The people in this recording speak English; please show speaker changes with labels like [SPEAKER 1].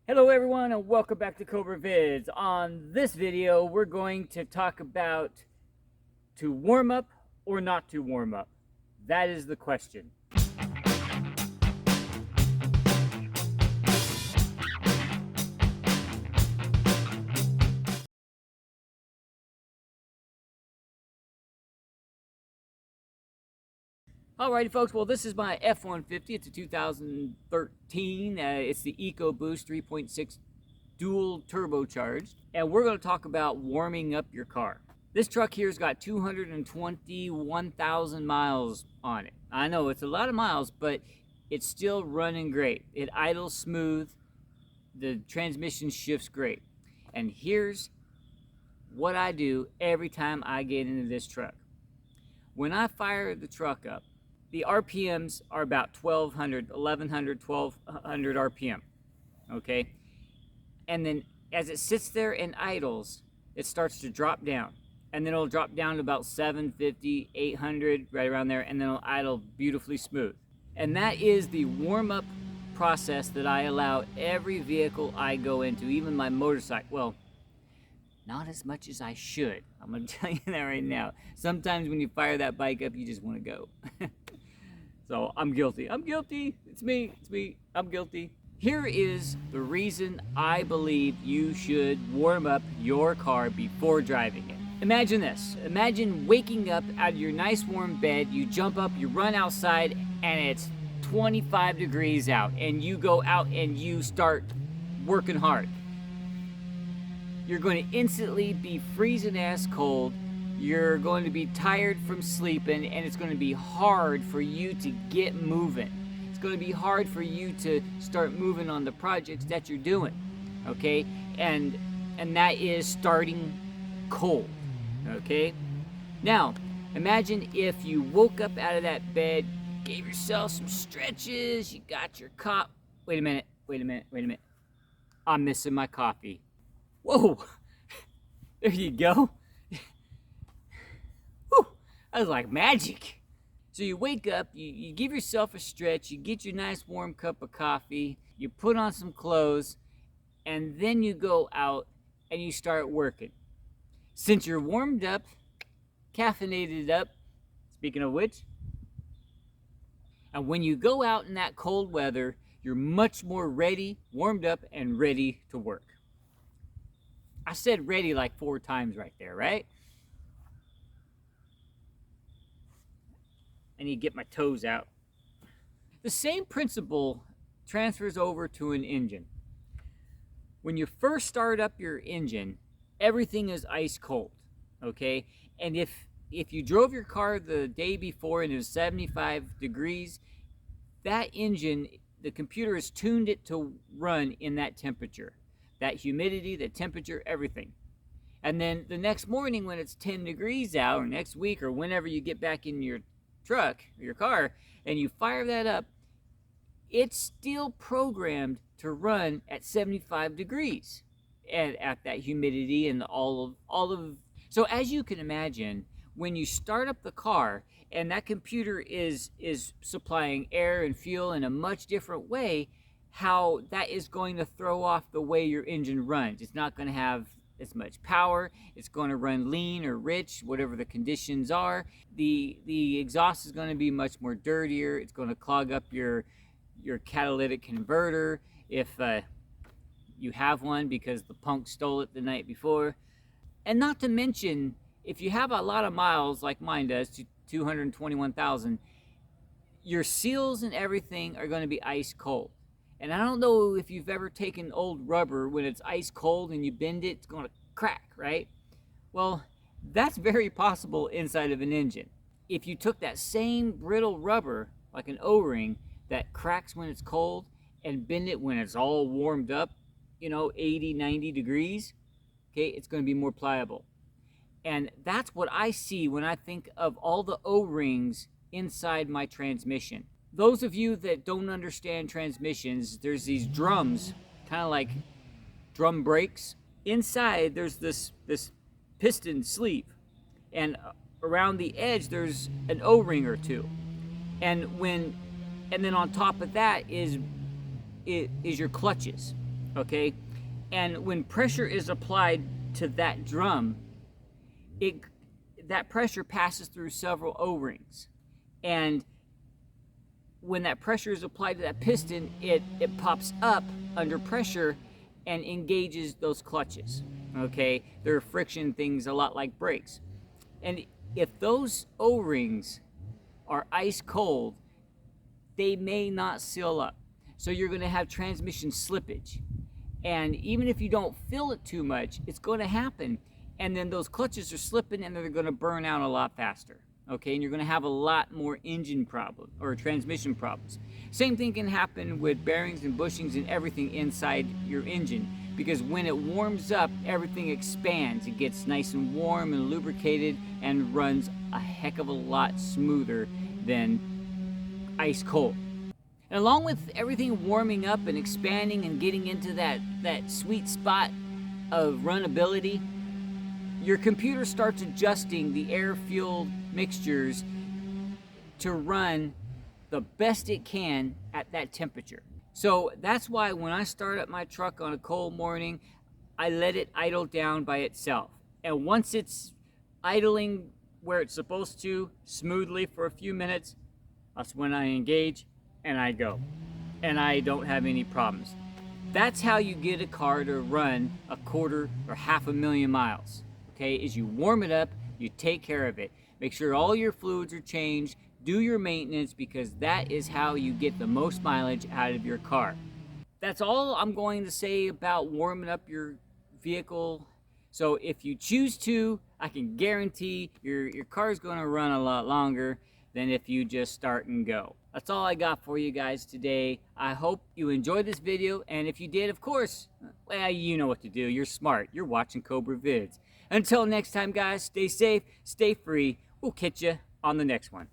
[SPEAKER 1] Hello everyone and welcome back to Cobra Vids. On this video, we're going to talk about to warm up or not to warm up. That is the question. Alrighty folks, well this is my F-150. It's a 2013. It's the EcoBoost 3.6 dual turbocharged. And we're going to talk about warming up your car. This truck here's got 221,000 miles on it. I know it's a lot of miles, but it's still running great. It idles smooth. The transmission shifts great. And here's what I do every time I get into this truck. When I fire the truck up, the RPMs are about 1200 RPM, okay? And then as it sits there and idles, it starts to drop down. And then it'll drop down to about 750, 800, right around there, and then it'll idle beautifully smooth. And that is the warm-up process that I allow every vehicle I go into, even my motorcycle. Well, not as much as I should. I'm gonna tell you that right now. Sometimes when you fire that bike up, you just wanna go. So I'm guilty. I'm guilty. It's me. It's me. I'm guilty. Here is the reason I believe you should warm up your car before driving it. Imagine this. Imagine waking up out of your nice warm bed, you jump up, you run outside, and it's 25 degrees out, and you go out and you start working hard. You're going to instantly be freezing ass cold. You're going to be tired from sleeping, and it's going to be hard for you to get moving. It's going to be hard for you to start moving on the projects that you're doing, okay? And that is starting cold, okay? Now, imagine if you woke up out of that bed, gave yourself some stretches, you got your cup. Wait a minute. I'm missing my coffee. Whoa, there you go. Whew, that was like magic. So you wake up, you give yourself a stretch, you get your nice warm cup of coffee, you put on some clothes, and then you go out and you start working. Since you're warmed up, caffeinated up, speaking of which, and when you go out in that cold weather, you're much more ready, warmed up, and ready to work. I said ready like 4 times right there, right? I need to get my toes out. The same principle transfers over to an engine. When you first start up your engine, everything is ice cold, okay? And if you drove your car the day before and it was 75 degrees, that engine, the computer has tuned it to run in that temperature. That humidity, the temperature, everything. And then the next morning when it's 10 degrees out, or next week, or whenever you get back in your truck or your car and you fire that up, it's still programmed to run at 75 degrees and at that humidity and all of. So as you can imagine, when you start up the car and that computer is supplying air and fuel in a much different way, how that is going to throw off the way your engine runs. It's not going to have as much power. It's going to run lean or rich, whatever the conditions are. The exhaust is going to be much more dirtier. It's going to clog up your catalytic converter if you have one because the punk stole it the night before. And not to mention, if you have a lot of miles like mine does, 221,000, your seals and everything are going to be ice cold. And I don't know if you've ever taken old rubber, when it's ice cold and you bend it, it's going to crack, right? Well, that's very possible inside of an engine. If you took that same brittle rubber, like an O-ring, that cracks when it's cold, and bend it when it's all warmed up, 80, 90 degrees, okay, it's going to be more pliable. And that's what I see when I think of all the O-rings inside my transmission. Those of you that don't understand transmissions, there's these drums, kind of like drum brakes. Inside, there's this piston sleeve, and around the edge, there's an O-ring or two. And then on top of that is your clutches, okay? And when pressure is applied to that drum, that pressure passes through several O-rings. And when that pressure is applied to that piston, it pops up under pressure and engages those clutches, okay? They're friction things a lot like brakes. And if those O-rings are ice cold, they may not seal up. So you're gonna have transmission slippage. And even if you don't feel it too much, it's gonna happen. And then those clutches are slipping and they're gonna burn out a lot faster. Okay, and you're gonna have a lot more engine problems or transmission problems. Same thing can happen with bearings and bushings and everything inside your engine, because when it warms up, everything expands. It gets nice and warm and lubricated and runs a heck of a lot smoother than ice cold. And along with everything warming up and expanding and getting into that sweet spot of runnability, your computer starts adjusting the air-fueled mixtures to run the best it can at that temperature. So that's why when I start up my truck on a cold morning, I let it idle down by itself. And once it's idling where it's supposed to, smoothly for a few minutes, that's when I engage and I go. And I don't have any problems. That's how you get a car to run a quarter or 500,000 miles. Okay, is you warm it up, you take care of it. Make sure all your fluids are changed, do your maintenance, because that is how you get the most mileage out of your car. That's all I'm going to say about warming up your vehicle. So if you choose to, I can guarantee your car is going to run a lot longer than if you just start and go. That's all I got for you guys today. I hope you enjoyed this video, and if you did, of course, well, you know what to do. You're smart. You're watching Cobra Vids. Until next time, guys, stay safe, stay free. We'll catch you on the next one.